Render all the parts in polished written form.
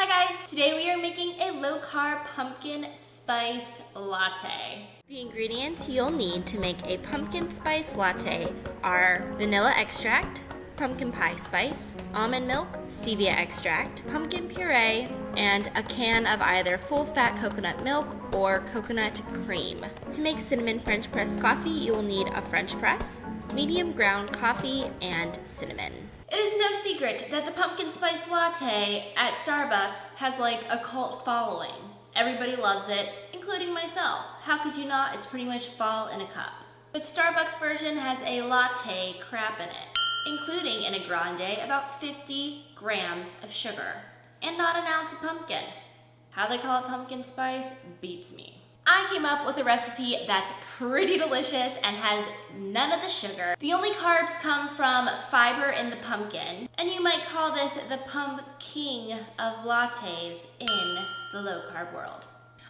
Hi guys! Today we are making a low-carb pumpkin spice latte. The ingredients you'll need to make a pumpkin spice latte are vanilla extract, pumpkin pie spice, almond milk, stevia extract, pumpkin puree, and a can of either full-fat coconut milk or coconut cream. To make cinnamon French press coffee, you will need a French press, medium ground coffee, and cinnamon. It is no secret that the pumpkin spice latte at Starbucks has like a cult following. Everybody loves it, including myself. How could you not? It's pretty much fall in a cup. But Starbucks version has a latte crap in it, including in a grande about 50 grams of sugar and not an ounce of pumpkin. How they call it pumpkin spice beats me. I came up with a recipe that's pretty delicious and has none of the sugar. The only carbs come from fiber in the pumpkin, and you might call this the pumpkin of lattes in the low-carb world.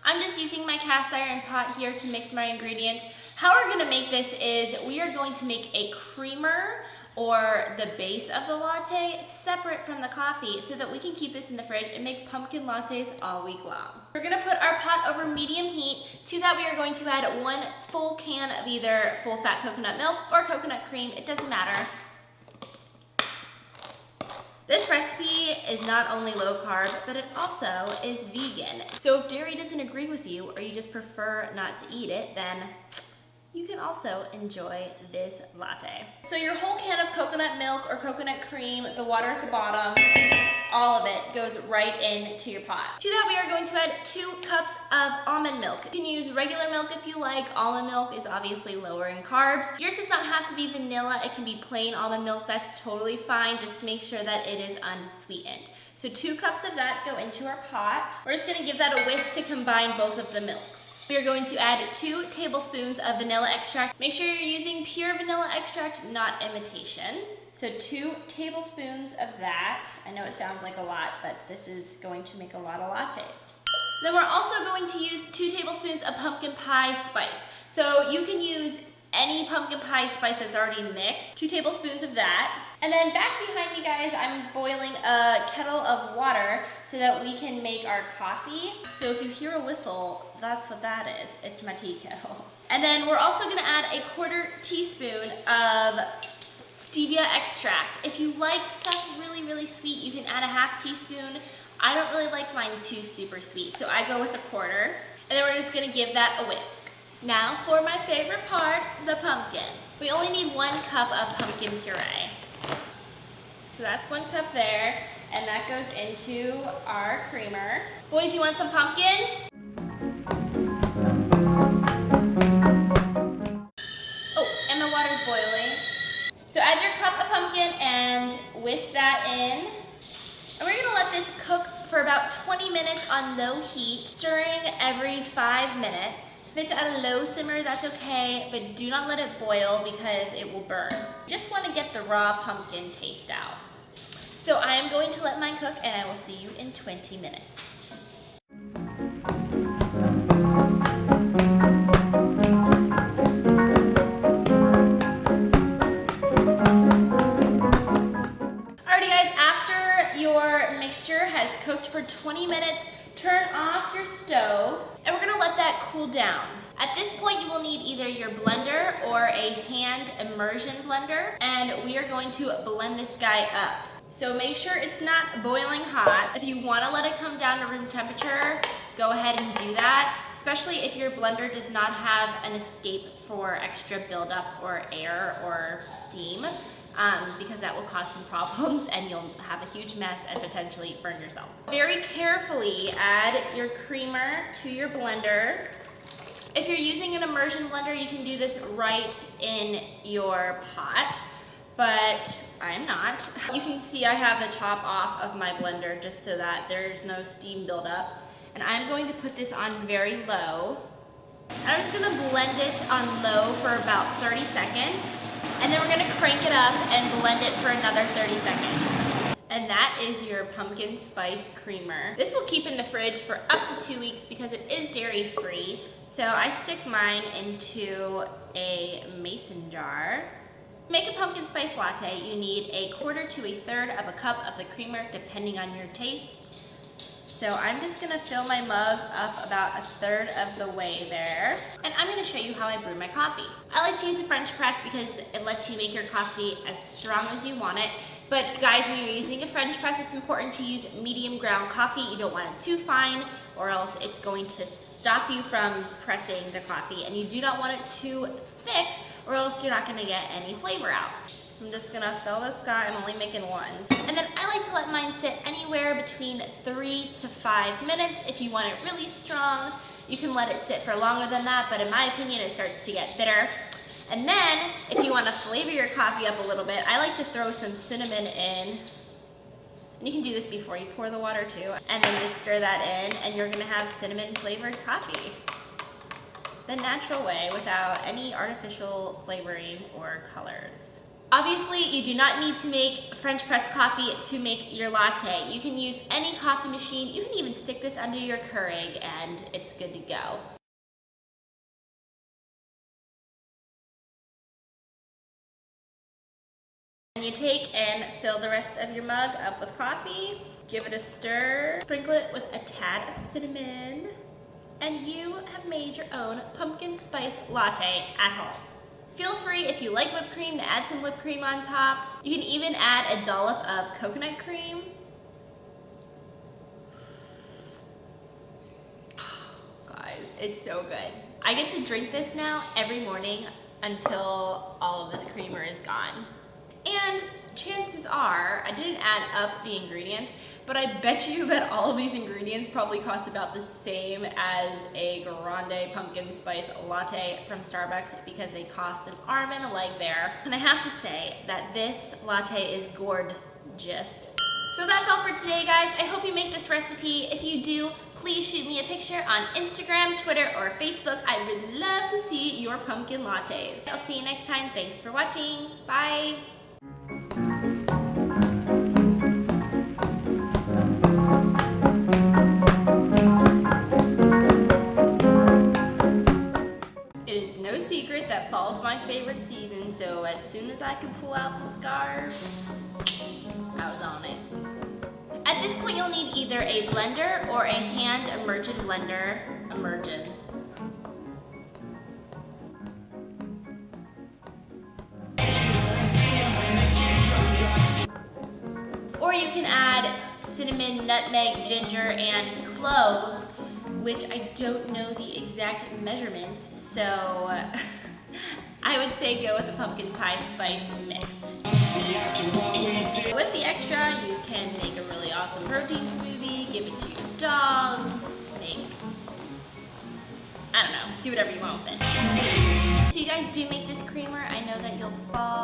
I'm just using my cast iron pot here to mix my ingredients. How we're gonna make this is we are going to make a creamer or the base of the latte separate from the coffee so that we can keep this in the fridge and make pumpkin lattes all week long. We're gonna put our pot over medium heat. To that we are going to add 1 full can of either full fat coconut milk or coconut cream, it doesn't matter. This recipe is not only low carb, but it also is vegan. So if dairy doesn't agree with you or you just prefer not to eat it, then you can also enjoy this latte. So your whole can of coconut milk or coconut cream, the water at the bottom, all of it goes right into your pot. To that we are going to add 2 cups of almond milk. You can use regular milk if you like. Almond milk is obviously lower in carbs. Yours does not have to be vanilla. It can be plain almond milk. That's totally fine. Just make sure that it is unsweetened. So 2 cups of that go into our pot. We're just gonna give that a whisk to combine both of the milks. We are going to add 2 tablespoons of vanilla extract. Make sure you're using pure vanilla extract, not imitation. So 2 tablespoons of that. I know it sounds like a lot, but this is going to make a lot of lattes. Then we're also going to use 2 tablespoons of pumpkin pie spice. So you can use any pumpkin pie spice that's already mixed. 2 tablespoons of that. And then back behind me, guys, I'm boiling a kettle of water so that we can make our coffee. So if you hear a whistle, that's what that is. It's my tea kettle. And then we're also gonna add a 1/4 teaspoon of stevia extract. If you like stuff really, really sweet, you can add a 1/2 teaspoon. I don't really like mine too super sweet, so I go with a 1/4. And then we're just gonna give that a whisk. Now for my favorite part, the pumpkin. We only need 1 cup of pumpkin puree. So that's 1 cup there, and that goes into our creamer. Boys, you want some pumpkin? Oh, and the water's boiling. So add your cup of pumpkin and whisk that in. And we're gonna let this cook for about 20 minutes on low heat, stirring every 5 minutes. If it's at a low simmer, that's okay, but do not let it boil because it will burn. Just want to get the raw pumpkin taste out. So I am going to let mine cook and I will see you in 20 minutes. Alrighty guys, after your mixture has cooked for 20 minutes, turn off your stove and we're gonna let that cool down. At this point, you will need either your blender or a hand immersion blender, and we are going to blend this guy up. So make sure it's not boiling hot. If you wanna let it come down to room temperature, go ahead and do that, especially if your blender does not have an escape for extra buildup or air or steam. Because that will cause some problems and you'll have a huge mess and potentially burn yourself. Very carefully add your creamer to your blender. If you're using an immersion blender, you can do this right in your pot, but I'm not. You can see I have the top off of my blender just so that there's no steam buildup. And I'm going to put this on very low. And I'm just gonna blend it on low for about 30 seconds. And then we're gonna crank it up and blend it for another 30 seconds. And that is your pumpkin spice creamer. This will keep in the fridge for up to 2 weeks because it is dairy free. So I stick mine into a mason jar. To make a pumpkin spice latte, you need 1/4 to 1/3 of a cup of the creamer depending on your taste. So I'm just gonna fill my mug up about 1/3 of the way there. And I'm gonna show you how I brew my coffee. I like to use a French press because it lets you make your coffee as strong as you want it. But guys, when you're using a French press, it's important to use medium ground coffee. You don't want it too fine or else it's going to stop you from pressing the coffee. And you do not want it too thick or else you're not gonna get any flavor out. I'm just gonna fill this guy, I'm only making one. And then I like to let mine sit anywhere between 3 to 5 minutes. If you want it really strong, you can let it sit for longer than that, but in my opinion, it starts to get bitter. And then, if you wanna flavor your coffee up a little bit, I like to throw some cinnamon in. And you can do this before you pour the water too. And then just stir that in, and you're gonna have cinnamon flavored coffee. The natural way, without any artificial flavoring or colors. Obviously, you do not need to make French press coffee to make your latte. You can use any coffee machine. You can even stick this under your Keurig and it's good to go. And you take and fill the rest of your mug up with coffee. Give it a stir. Sprinkle it with a tad of cinnamon. And you have made your own pumpkin spice latte at home. Feel free, if you like whipped cream, to add some whipped cream on top. You can even add a dollop of coconut cream. Oh, guys, it's so good. I get to drink this now every morning until all of this creamer is gone. And chances are, I didn't add up the ingredients, but I bet you that all of these ingredients probably cost about the same as a grande pumpkin spice latte from Starbucks because they cost an arm and a leg there. And I have to say that this latte is gorgeous. So that's all for today, guys. I hope you make this recipe. If you do, please shoot me a picture on Instagram, Twitter, or Facebook. I would love to see your pumpkin lattes. I'll see you next time. Thanks for watching. Bye. That fall's my favorite season, so as soon as I could pull out the scarves, I was on it. At this point, you'll need either a blender or a hand immersion blender. Or you can add cinnamon, nutmeg, ginger, and cloves, which I don't know the exact measurements, so I would say go with a pumpkin pie spice mix. With the extra, you can make a really awesome protein smoothie, give it to your dogs, I don't know, do whatever you want with it. If you guys do make this creamer, I know that you'll fall